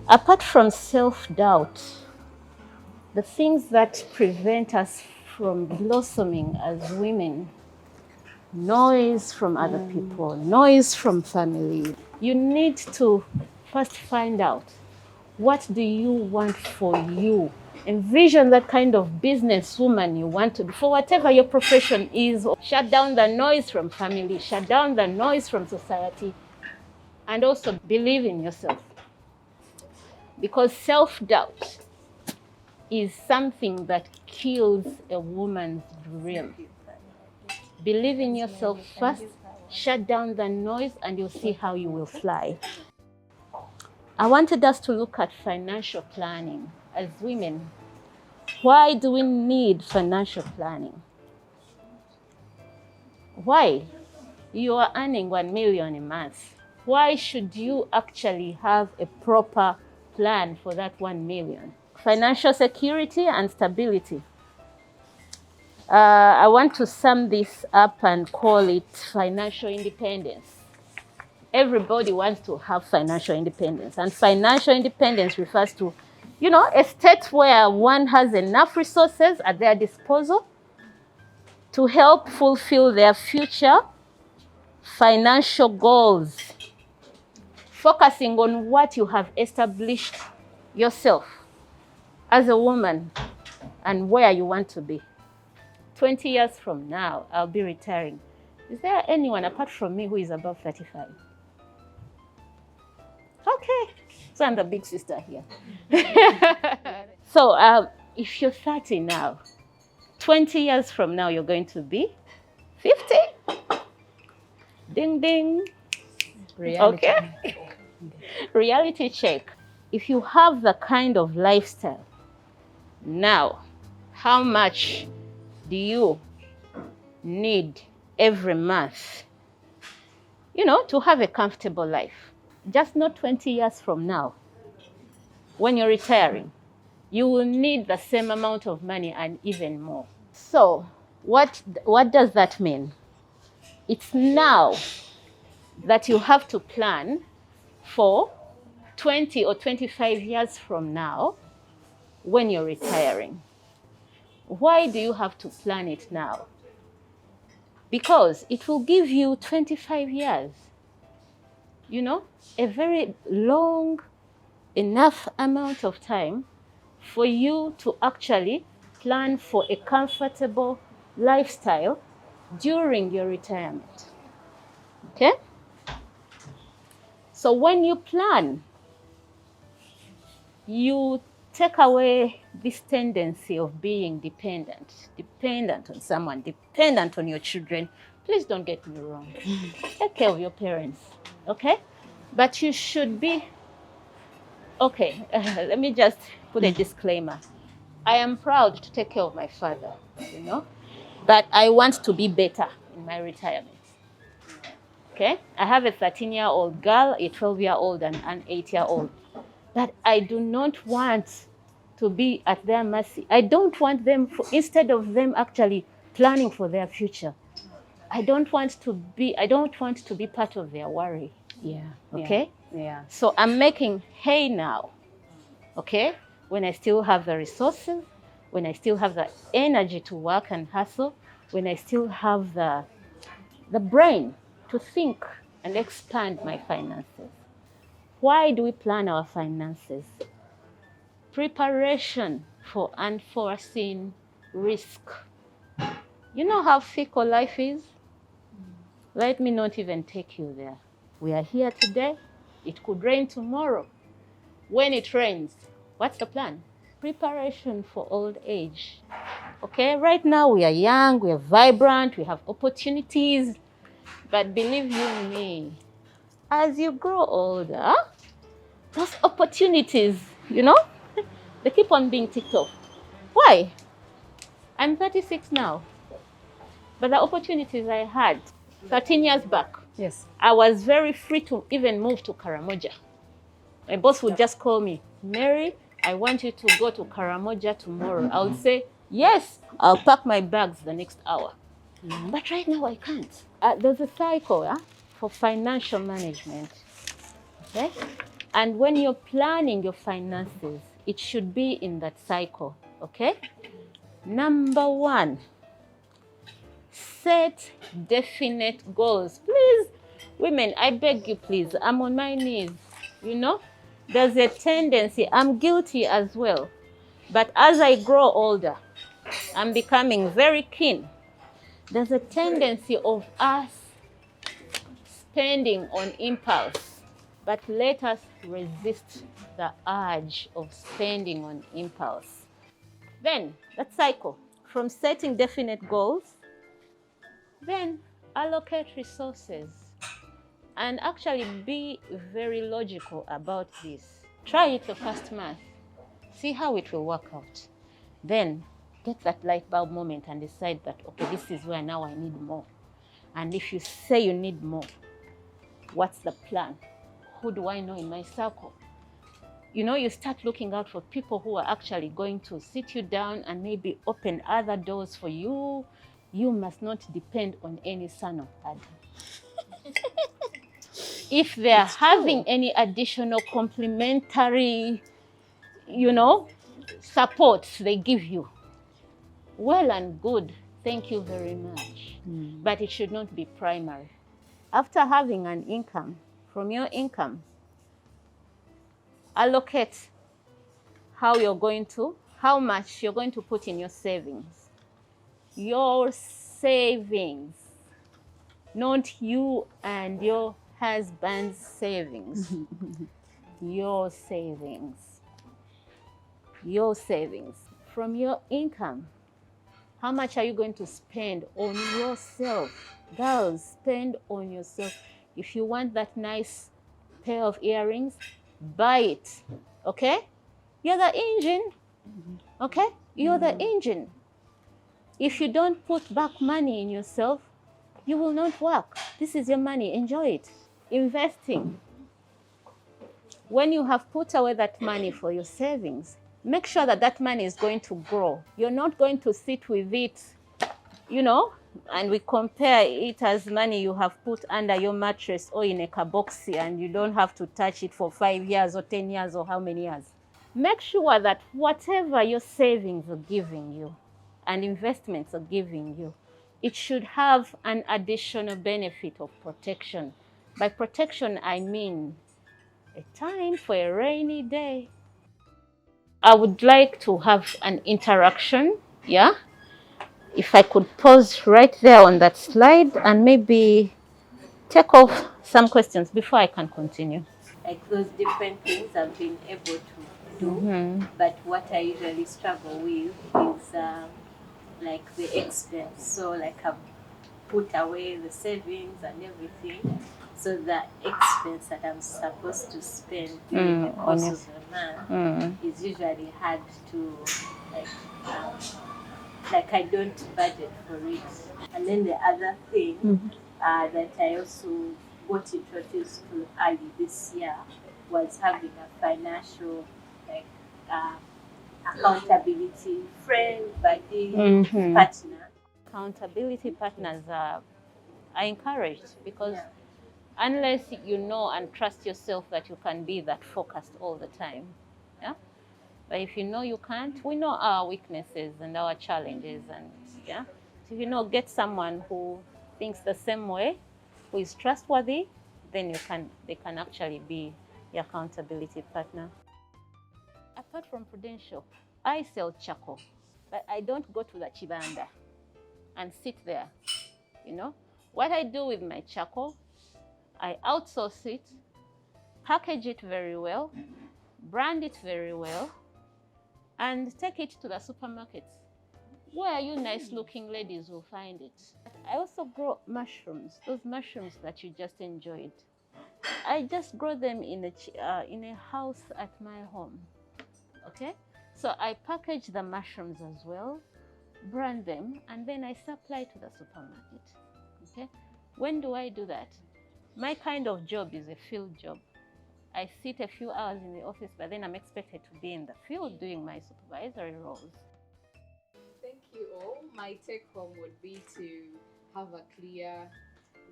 Apart from self-doubt, the things that prevent us from blossoming as women, noise from other people, noise from family, you need to first find out, what do you want for you? Envision that kind of businesswoman you want to be for whatever your profession is. Shut down the noise from family, shut down the noise from society, and also believe in yourself. Because self-doubt is something that kills a woman's dream. Believe in yourself first, shut down the noise, and you'll see how you will fly. I wanted us to look at financial planning as women. Why do we need financial planning? Why? You are earning 1 million a month. Why should you actually have a proper plan for that 1 million? Financial security and stability. I want to sum this up and call it financial independence. Everybody wants to have financial independence, and financial independence refers to, a state where one has enough resources at their disposal to help fulfill their future financial goals, focusing on what you have established yourself as a woman and where you want to be. 20 years from now, I'll be retiring. Is there anyone apart from me who is above 35? Okay, so I'm the big sister here. So if you're 30 now, 20 years from now, you're going to be 50. Ding, ding. Reality. Okay. Reality check. If you have the kind of lifestyle now, how much do you need every month, to have a comfortable life? Just not 20 years from now, when you're retiring, you will need the same amount of money and even more. So what does that mean? It's now that you have to plan for 20 or 25 years from now when you're retiring. Why do you have to plan it now? Because it will give you 25 years, a very long enough amount of time for you to actually plan for a comfortable lifestyle during your retirement. Okay? So when you plan, you take away this tendency of being dependent on someone, dependent on your children. Please don't get me wrong. Take care of your parents, okay? But you should be, okay, let me just put a disclaimer. I am proud to take care of my father, but I want to be better in my retirement. Okay? I have a 13-year-old girl, a 12-year-old, and an 8-year-old. But I do not want to be at their mercy. I don't want them, instead of them actually planning for their future, I don't want to be part of their worry. Yeah. Okay? Yeah. So I'm making hay now. Okay? When I still have the resources, when I still have the energy to work and hustle, when I still have the brain to think and expand my finances. Why do we plan our finances? Preparation for unforeseen risk. You know how fickle life is? Let me not even take you there. We are here today. It could rain tomorrow. When it rains, what's the plan? Preparation for old age. Okay, right now we are young, we are vibrant, we have opportunities. But believe you me, as you grow older, those opportunities, they keep on being ticked off. Why? I'm 36 now. But the opportunities I had 13 years back, yes, I was very free to even move to Karamoja. My boss would just call me, Mary, I want you to go to Karamoja tomorrow. I would say, Yes, I'll pack my bags the next hour. But right now I can't. There's a cycle for financial management. Okay? And when you're planning your finances, it should be in that cycle. Okay? Number one, set definite goals. Please, women, I beg you, please, I'm on my knees. You know, there's a tendency, I'm guilty as well. But as I grow older, I'm becoming very keen. There's a tendency of us spending on impulse, but let us resist the urge of spending on impulse. Then, that cycle from setting definite goals, then allocate resources and actually be very logical about this. Try it the first month, see how it will work out. Then get that light bulb moment and decide that, okay, this is where now I need more. And if you say you need more, what's the plan? Who do I know in my circle? You know, you start looking out for people who are actually going to sit you down and maybe open other doors for you. You must not depend on any son of Adam. If they're having any additional complementary, support they give you, well and good, thank you very much. But it should not be primary. After having an income, from your income, allocate how much you're going to put in your savings. Your savings, not you and your husband's savings. Your savings. Your savings. From your income, how much are you going to spend on yourself? Girls, spend on yourself. If you want that nice pair of earrings, buy it. Okay? You're the engine. Okay? You're the engine. If you don't put back money in yourself, you will not work. This is your money. Enjoy it. Investing. When you have put away that money for your savings, make sure that that money is going to grow. You're not going to sit with it, and we compare it as money you have put under your mattress or in a kaboxy and you don't have to touch it for 5 years or 10 years or how many years. Make sure that whatever your savings are giving you and investments are giving you, it should have an additional benefit of protection. By protection, I mean a time for a rainy day. I would like to have an interaction, If I could pause right there on that slide and maybe take off some questions before I can continue. Like those different things I've been able to do, but what I usually struggle with is like the expense. So like I've put away the savings and everything. So the expense that I'm supposed to spend during the course of the month is usually hard to like I don't budget for it. And then the other thing that I also got introduced to early this year was having a financial accountability friend, buddy, partner. Accountability partners are encouraged because unless you know and trust yourself that you can be that focused all the time, but if you know you can't, we know our weaknesses and our challenges, and so if get someone who thinks the same way, who is trustworthy, then they can actually be your accountability partner. Apart from Prudential, I sell charcoal, but I don't go to the chibanda and sit there. What I do with my charcoal, I outsource it, package it very well, brand it very well, and take it to the supermarkets where you nice looking ladies will find it. I also grow mushrooms, those mushrooms that you just enjoyed. I just grow them in a house at my home. Okay? So I package the mushrooms as well, brand them, and then I supply to the supermarket. Okay? When do I do that? My kind of job is a field job. I sit a few hours in the office, but then I'm expected to be in the field doing my supervisory roles. Thank you all. My take home would be to have a clear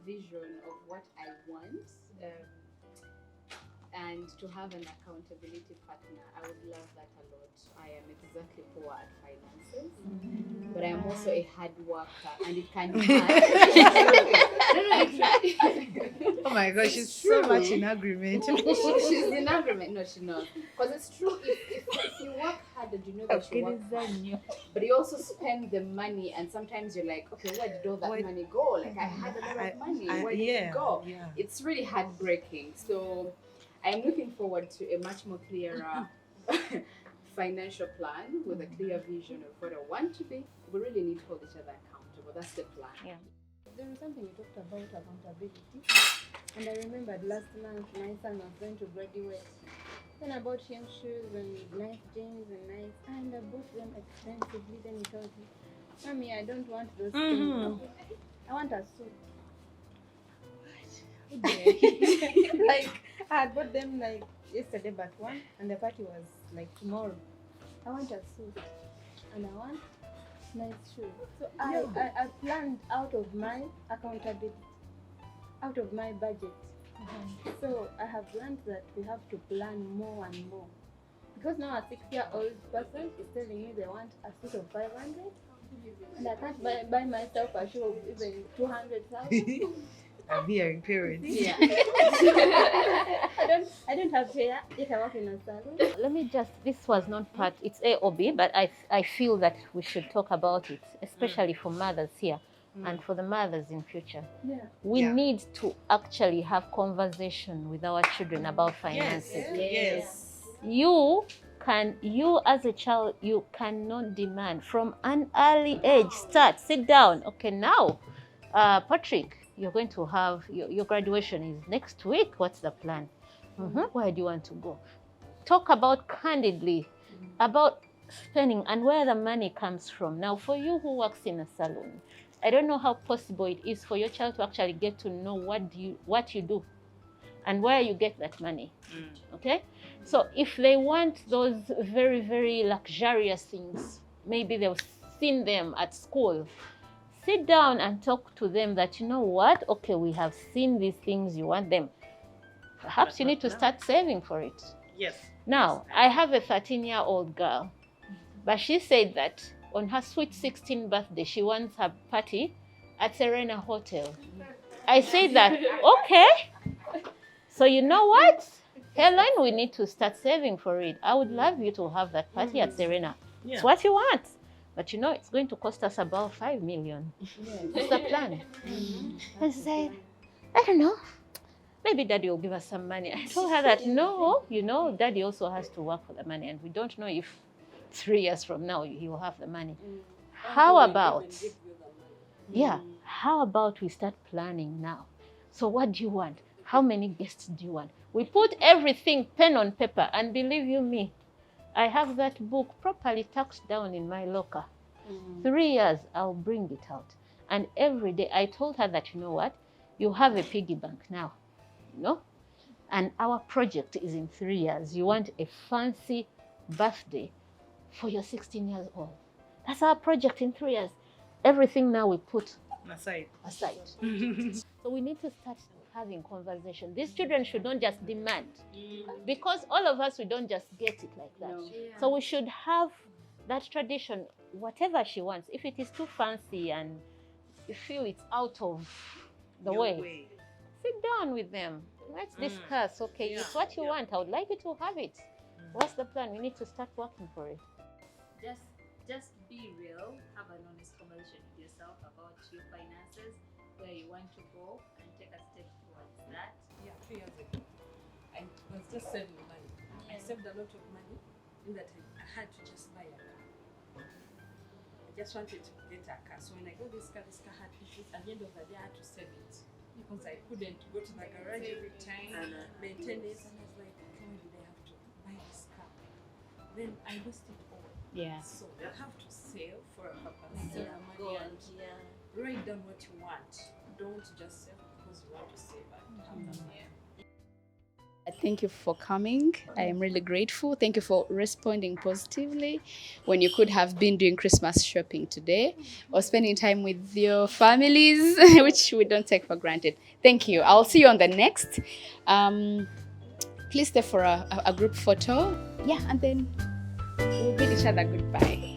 vision of what I want. And to have an accountability partner. I would love that a lot. I am exactly poor at finances, but I am also a hard worker, and it can be hard. Oh my gosh, she's so much in agreement. She's in agreement. No, she's not. Because it's true, if you work hard and you know that you work hard, but you also spend the money, and sometimes you're like, okay, where did all that money go? Like, I had a lot of money. Where did it go? Yeah. It's really heartbreaking. So I'm looking forward to a much more clearer financial plan with a clear vision of what I want to be. We really need to hold each other accountable. That's the plan. Yeah. There was something you talked about accountability, and I remembered last month my son was going to graduate. Then I bought him shoes and nice jeans and I bought them expensively. Then he told me, "Mommy, I don't want those things. I want a suit." Like I had bought them like yesterday but one, and the party was like tomorrow. I want a suit and I want nice shoes. So I planned out of my accountability, out of my budget. So I have learned that we have to plan more and more. Because now a 6-year-old person is telling me they want a suit of 500, and I can't buy myself a shoe of even 200,000. I'm hearing parents. Yeah. I don't have hair, yet I work in a salon. Let me just, this was not part, it's A or B, but I feel that we should talk about it, especially for mothers here and for the mothers in future. Yeah. We need to actually have conversation with our children about finances. Yes. You as a child, you cannot demand from an early age, sit down. Okay, now, Patrick, you're going to have, your graduation is next week. What's the plan? Where do you want to go? Talk about candidly, about spending and where the money comes from. Now, for you who works in a salon, I don't know how possible it is for your child to actually get to know what you do and where you get that money. Okay? So if they want those very, very luxurious things, maybe they've seen them at school, sit down and talk to them that, you know what, okay, we have seen these things, you want them. Perhaps you need to start saving for it. Yes. Now, I have a 13-year-old girl, but she said that on her sweet 16th birthday, she wants her party at Serena Hotel. I said that, okay. So you know what, Helen, we need to start saving for it. I would love you to have that party at Serena. Yeah. It's what you want. But you know, it's going to cost us about 5 million. What's the plan? I said, I don't know. Maybe Daddy will give us some money. I told her that, no, you know, Daddy also has to work for the money. And we don't know if 3 years from now he will have the money. How about, how about we start planning now? So what do you want? How many guests do you want? We put everything pen on paper, and believe you me, I have that book properly tucked down in my locker. 3 years, I'll bring it out. And every day, I told her that, you know what? You have a piggy bank now, you know? And our project is in 3 years. You want a fancy birthday for your 16 years old. That's our project in 3 years. Everything now we put aside. So we need to start having conversation. These children should not just demand, because all of us, we don't just get it like that. No. So we should have that tradition, whatever she wants. If it is too fancy and you feel it's out of the way, sit down with them. Let's discuss. Okay, it's what you want. I would like you to have it. What's the plan? We need to start working for it. Just be real. Have an honest conversation with yourself about your finances, where you want to go, and take a step towards that. Yeah, 3 years ago, I was just saving money. I saved a lot of money in that I had to just buy a car. I just wanted to get a car. So when I got this car had issues. At the end of the day, I had to save it because I couldn't go to the garage every time and maintain it. And I was like, why did I have to buy this car? Then I lost it all. Yeah. So you have to save for a purpose. Save money and write down what you want. Don't just save because you want to save and have them. Thank you for coming. I am really grateful. Thank you for responding positively when you could have been doing Christmas shopping today or spending time with your families, which we don't take for granted. Thank you. I'll see you on the next. Please stay for a group photo. Yeah, and then we'll bid each other goodbye.